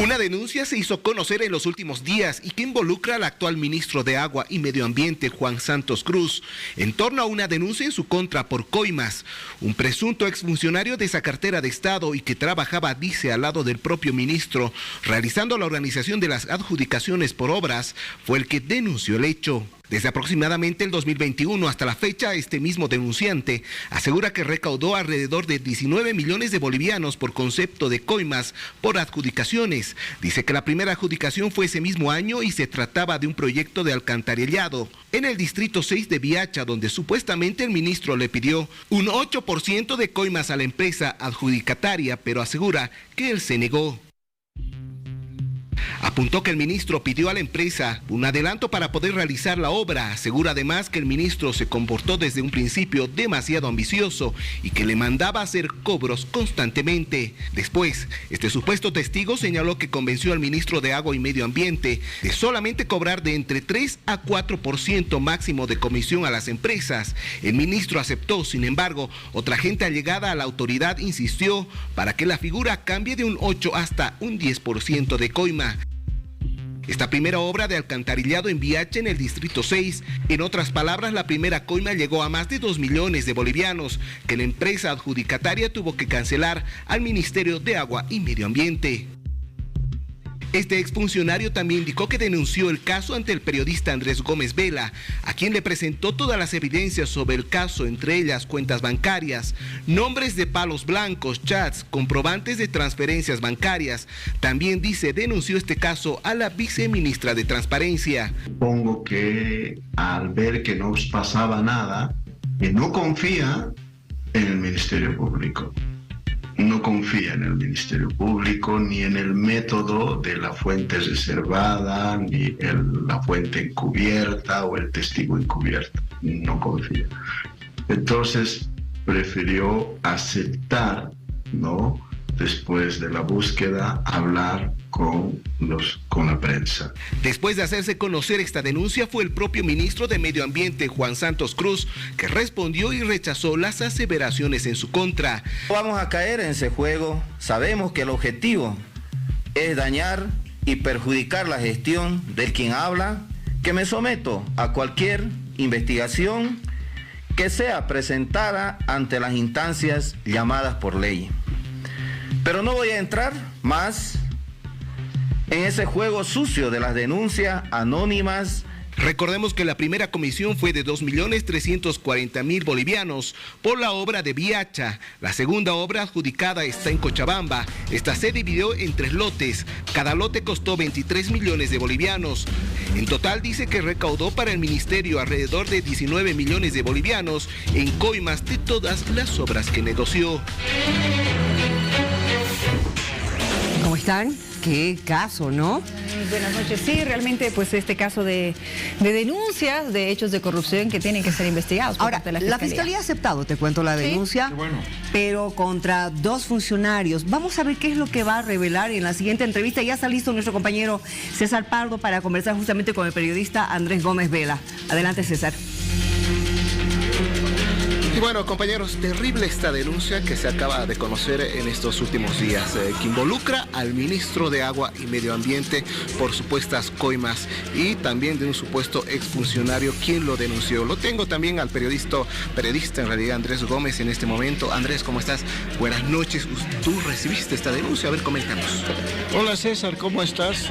Una denuncia se hizo conocer en los últimos días y que involucra al actual ministro de Agua y Medio Ambiente, Juan Santos Cruz, en torno a una denuncia en su contra por coimas. Un presunto exfuncionario de esa cartera de Estado y que trabajaba, dice, al lado del propio ministro, realizando la organización de las adjudicaciones por obras, fue el que denunció el hecho. Desde aproximadamente el 2021 hasta la fecha, este mismo denunciante asegura que recaudó alrededor de 19 millones de bolivianos por concepto de coimas por adjudicaciones. Dice que la primera adjudicación fue ese mismo año y se trataba de un proyecto de alcantarillado en el distrito 6 de Viacha, donde supuestamente el ministro le pidió un 8% de coimas a la empresa adjudicataria, pero asegura que él se negó. Apuntó que el ministro pidió a la empresa un adelanto para poder realizar la obra. Asegura además que el ministro se comportó desde un principio demasiado ambicioso y que le mandaba hacer cobros constantemente. Después, este supuesto testigo señaló que convenció al ministro de Agua y Medio Ambiente de solamente cobrar de entre 3 a 4% máximo de comisión a las empresas. El ministro aceptó, sin embargo, otra gente allegada a la autoridad insistió para que la figura cambie de un 8 hasta un 10% de coima. Esta primera obra de alcantarillado en Viacha, en el distrito 6, en otras palabras, la primera coima llegó a más de 2 millones de bolivianos, que la empresa adjudicataria tuvo que cancelar al Ministerio de Agua y Medio Ambiente. Este exfuncionario también indicó que denunció el caso ante el periodista Andrés Gómez Vela, a quien le presentó todas las evidencias sobre el caso, entre ellas cuentas bancarias, nombres de palos blancos, chats, comprobantes de transferencias bancarias. También dice, denunció este caso a la viceministra de Transparencia. Supongo que al ver que no pasaba nada, que no confía en el Ministerio Público. No confía en el Ministerio Público, ni en el método de la fuente reservada, ni en la fuente encubierta o el testigo encubierto. No confía. Entonces prefirió aceptar, ¿no?, después de la búsqueda, hablar con la prensa. Después de hacerse conocer esta denuncia, fue el propio ministro de Medio Ambiente, Juan Santos Cruz, que respondió y rechazó las aseveraciones en su contra. Vamos a caer en ese juego. Sabemos que el objetivo es dañar y perjudicar la gestión del quien habla, que me someto a cualquier investigación que sea presentada ante las instancias llamadas por ley. Pero no voy a entrar más en ese juego sucio de las denuncias anónimas. Recordemos que la primera comisión fue de 2.340.000 bolivianos por la obra de Viacha. La segunda obra adjudicada está en Cochabamba. Esta se dividió en 3 lotes. Cada lote costó 23 millones de bolivianos. En total dice que recaudó para el ministerio alrededor de 19 millones de bolivianos en coimas de todas las obras que negoció. ¿Cómo están? Qué caso, ¿no? Buenas noches. Sí, realmente, pues este caso de denuncias de hechos de corrupción que tienen que ser investigados por Ahora, parte de la Fiscalía ha aceptado, te cuento la denuncia, pero contra 2 funcionarios. Vamos a ver qué es lo que va a revelar en la siguiente entrevista. Ya está listo nuestro compañero César Pardo para conversar justamente con el periodista Andrés Gómez Vela. Adelante, César. Y bueno, compañeros, terrible esta denuncia que se acaba de conocer en estos últimos días, que involucra al ministro de Agua y Medio Ambiente por supuestas coimas y también de un supuesto exfuncionario quien lo denunció. Lo tengo también al periodista en realidad, Andrés Gómez, en este momento. Andrés, ¿cómo estás? Buenas noches. Tú recibiste esta denuncia, a ver, coméntanos. Hola César, ¿cómo estás?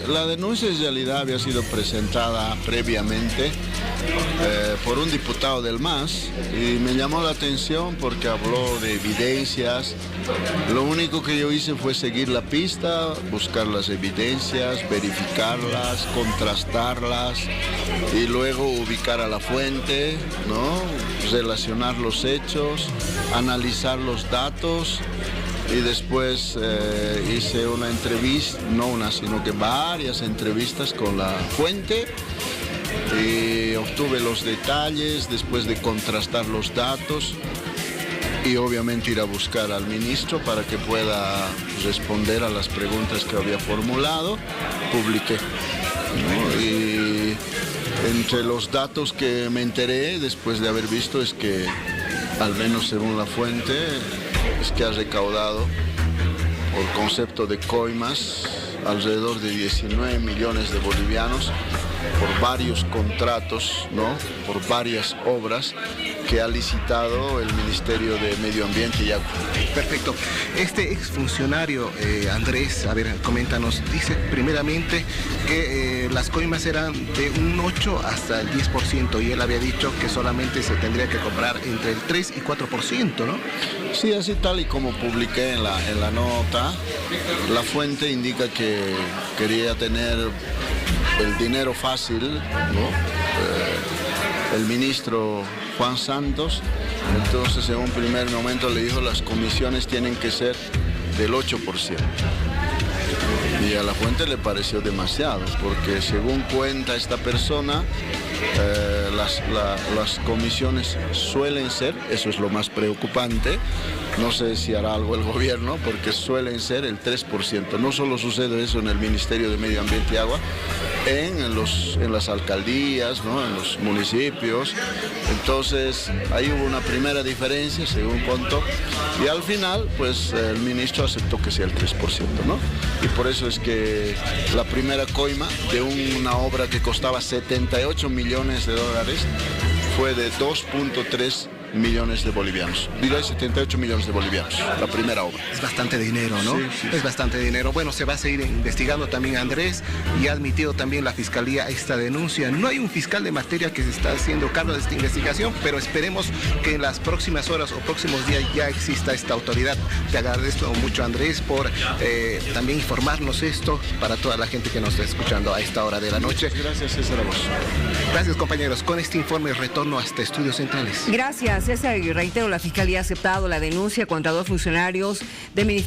La denuncia en realidad había sido presentada previamente por un diputado del MAS y me llamó la atención porque habló de evidencias. Lo único que yo hice fue seguir la pista, buscar las evidencias, verificarlas, contrastarlas y luego ubicar a la fuente, ¿no?, relacionar los hechos, analizar los datos. Y después hice una entrevista, no una, sino que varias entrevistas con la fuente y obtuve los detalles después de contrastar los datos y obviamente ir a buscar al ministro para que pueda responder a las preguntas que había formulado. Publiqué, ¿no? Y entre los datos que me enteré después de haber visto es que, al menos según la fuente, es que ha recaudado por concepto de coimas, alrededor de 19 millones de bolivianos por varios contratos, ¿no? Por varias obras que ha licitado el Ministerio de Medio Ambiente y Agua. Perfecto. Este exfuncionario, Andrés, a ver, coméntanos, dice primeramente que las coimas eran de un 8 hasta el 10% y él había dicho que solamente se tendría que cobrar entre el 3 y 4%, ¿no? Sí, así tal y como publiqué en la nota, la fuente indica que quería tener el dinero fácil, ¿no? El ministro Juan Santos, entonces en un primer momento le dijo las comisiones tienen que ser del 8%. Y a la fuente le pareció demasiado, porque según cuenta esta persona, las comisiones suelen ser, eso es lo más preocupante, no sé si hará algo el gobierno, porque suelen ser el 3%. No solo sucede eso en el Ministerio de Medio Ambiente y Agua, en las alcaldías, ¿no? En los municipios. Entonces ahí hubo una primera diferencia según contó y al final pues el ministro aceptó que sea el 3%, ¿no? Y por eso es que la primera coima de una obra que costaba 78 millones de dólares fue de 2.3 millones de bolivianos. Diré 78 millones de bolivianos, la primera obra. Es bastante dinero, ¿no? Sí. Es bastante dinero. Bueno, se va a seguir investigando también, Andrés, y ha admitido también la Fiscalía esta denuncia. No hay un fiscal de materia que se está haciendo cargo de esta investigación, pero esperemos que en las próximas horas o próximos días ya exista esta autoridad. Te agradezco mucho, Andrés, por también informarnos esto para toda la gente que nos está escuchando a esta hora de la noche. Gracias, César. Gracias, compañeros. Con este informe retorno hasta Estudios Centrales. Gracias, César. Y reitero, la Fiscalía ha aceptado la denuncia contra 2 funcionarios del Ministerio